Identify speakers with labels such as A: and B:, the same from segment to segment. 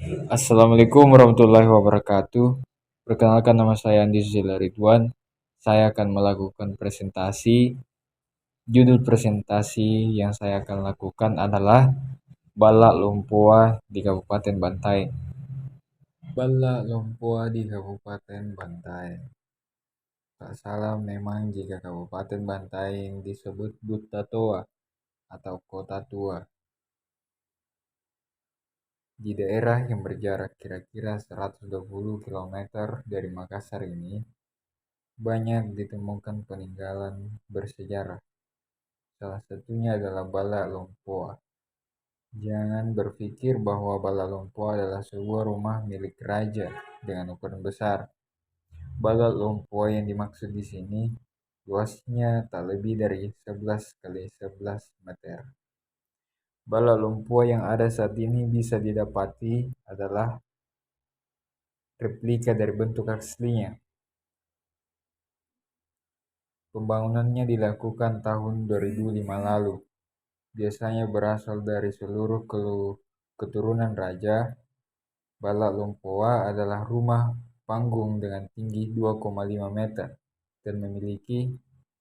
A: Assalamualaikum warahmatullahi wabarakatuh. Perkenalkan, nama saya Andi Susila Ridwan. Saya akan melakukan presentasi. Judul presentasi yang saya akan lakukan adalah Balak Lumpuah di Kabupaten Bantaeng. Balak Lumpuah di Kabupaten Bantaeng. Tak salah memang jika Kabupaten Bantaeng disebut Buta Toa atau Kota Tua. Di daerah yang berjarak kira-kira 120 km dari Makassar ini, banyak ditemukan peninggalan bersejarah. Salah satunya adalah Balak Lumpuah. Jangan berpikir bahwa Balak Lumpuah adalah sebuah rumah milik raja dengan ukuran besar. Balak Lumpuah yang dimaksud di sini luasnya tak lebih dari 11 kali 11 meter. Balak Lumpuah yang ada saat ini bisa didapati adalah replika dari bentuk aslinya. Pembangunannya dilakukan tahun 2005 lalu. Biasanya berasal dari seluruh keturunan raja. Balak Lumpuah adalah rumah panggung dengan tinggi 2,5 meter dan memiliki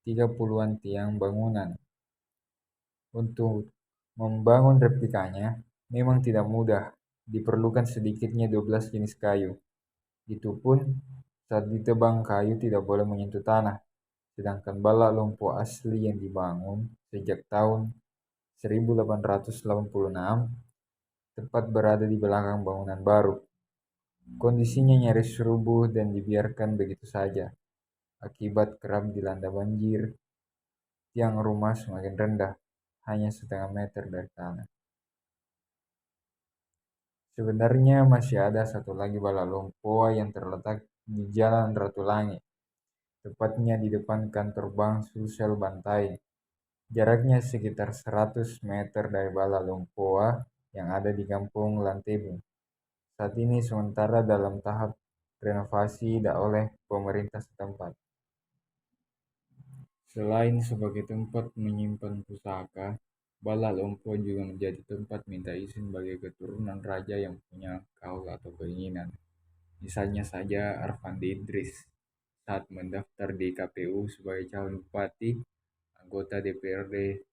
A: 30-an tiang bangunan. Untuk membangun replikanya memang tidak mudah, diperlukan sedikitnya 12 jenis kayu. Itu pun saat ditebang kayu tidak boleh menyentuh tanah. Sedangkan Balak Lumpuah asli yang dibangun sejak tahun 1886 tepat berada di belakang bangunan baru. Kondisinya nyaris rubuh dan dibiarkan begitu saja. Akibat kerap dilanda banjir, tiang rumah semakin rendah, hanya setengah meter dari tanah. Sebenarnya masih ada satu lagi Balak Lumpuah yang terletak di Jalan Ratu Langit, tepatnya di depan kantor Bank Sulsel Bantaeng. Jaraknya sekitar 100 meter dari Balak Lumpuah yang ada di Kampung Lantebung. Saat ini sementara dalam tahap renovasi oleh pemerintah setempat. Selain sebagai tempat menyimpan pusaka, Balak Lumpuah juga menjadi tempat minta izin bagi keturunan raja yang punya kaul atau keinginan. Misalnya saja Arfandi Idris saat mendaftar di KPU sebagai calon bupati, anggota DPRD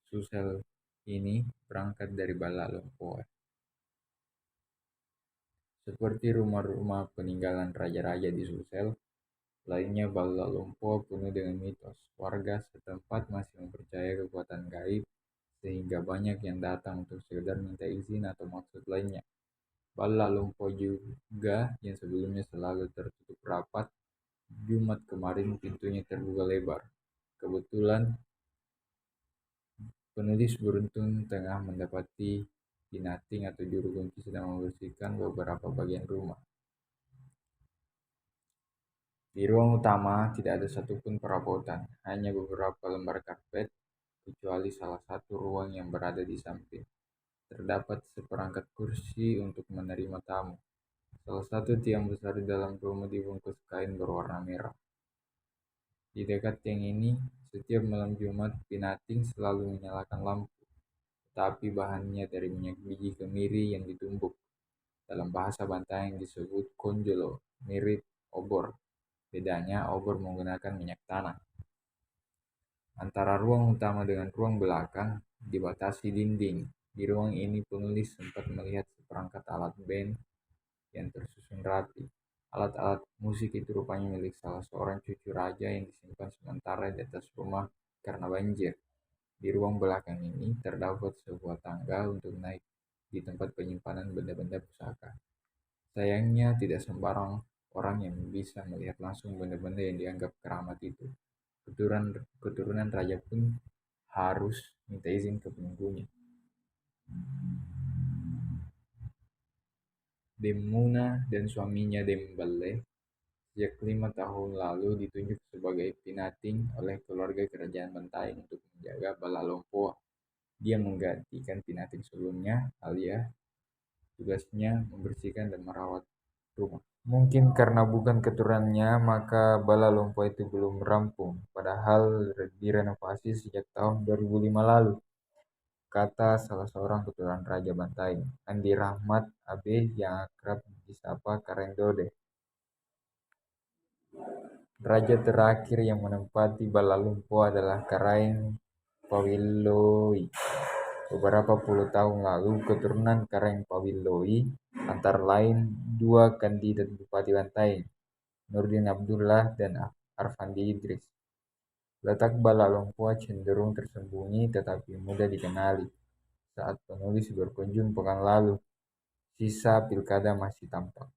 A: Sulsel ini berangkat dari Balak Lumpuah. Seperti rumah-rumah peninggalan raja-raja di Sulsel, lainnya Balak Lumpuah penuh dengan mitos. Warga setempat masih mempercayai kekuatan gaib, sehingga banyak yang datang untuk sekedar minta izin atau maksud lainnya. Balak Lumpuah juga yang sebelumnya selalu tertutup rapat, Jumat kemarin pintunya terbuka lebar. Kebetulan penulis beruntung tengah mendapati Pinating atau juru kunci sedang membersihkan beberapa bagian rumah. Di ruang utama tidak ada satupun perabotan, hanya beberapa lembar karpet, kecuali salah satu ruang yang berada di samping. Terdapat seperangkat kursi untuk menerima tamu. Salah satu tiang besar di dalam rumah dibungkus kain berwarna merah. Di dekat tiang ini, setiap malam Jumat, Pinating selalu menyalakan lampu, tapi bahannya dari minyak biji kemiri yang ditumbuk. Dalam bahasa Bantaeng disebut konjolo, mirip obor. Bedanya, obor menggunakan minyak tanah. Antara ruang utama dengan ruang belakang dibatasi dinding. Di ruang ini penulis sempat melihat seperangkat alat band yang tersusun rapi. Alat-alat musik itu rupanya milik salah seorang cucu raja yang disimpan sementara di atas rumah karena banjir. Di ruang belakang ini terdapat sebuah tangga untuk naik di tempat penyimpanan benda-benda pusaka. Sayangnya tidak sembarang orang yang bisa melihat langsung benda-benda yang dianggap keramat itu. Keturunan raja pun harus minta izin ke penunggunya. Dem Muna dan suaminya Dem Balle sejak 5 tahun lalu ditunjuk sebagai Pinating oleh keluarga kerajaan Bantaeng untuk menjaga Balak Lumpuah. Dia menggantikan Pinating sebelumnya, alias tugasnya membersihkan dan merawat rumah. Mungkin karena bukan keturunannya, maka Balak Lumpuah itu belum rampung, padahal direnovasi sejak tahun 2005 lalu. kata salah seorang keturunan Raja Bantaing, Andi Rahmat Abe yang akrab disapa Kareng Dode. Raja terakhir yang menempati Balalumpo adalah Karaeng Pawiloi. Beberapa puluh tahun lalu, keturunan Karaeng Pawiloi antara lain dua kandidat Bupati Bantaeng, Nurdin Abdullah dan Arfandi Idris. Letak Balalumpo cenderung tersembunyi tetapi mudah dikenali. Saat penulis berkunjung pekan lalu, sisa pilkada masih tampak.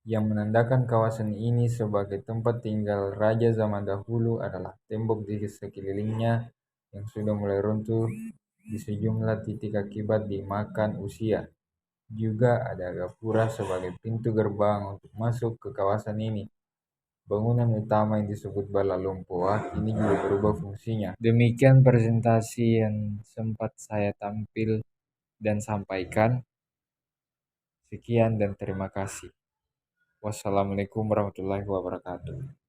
A: Yang menandakan kawasan ini sebagai tempat tinggal raja zaman dahulu adalah tembok di sekelilingnya yang sudah mulai runtuh di sejumlah titik akibat dimakan usia. Juga ada gapura sebagai pintu gerbang untuk masuk ke kawasan ini. Bangunan utama yang disebut Balalompoa ini juga berubah fungsinya. Demikian presentasi yang sempat saya tampil dan sampaikan. Sekian dan terima kasih. Wassalamualaikum warahmatullahi wabarakatuh.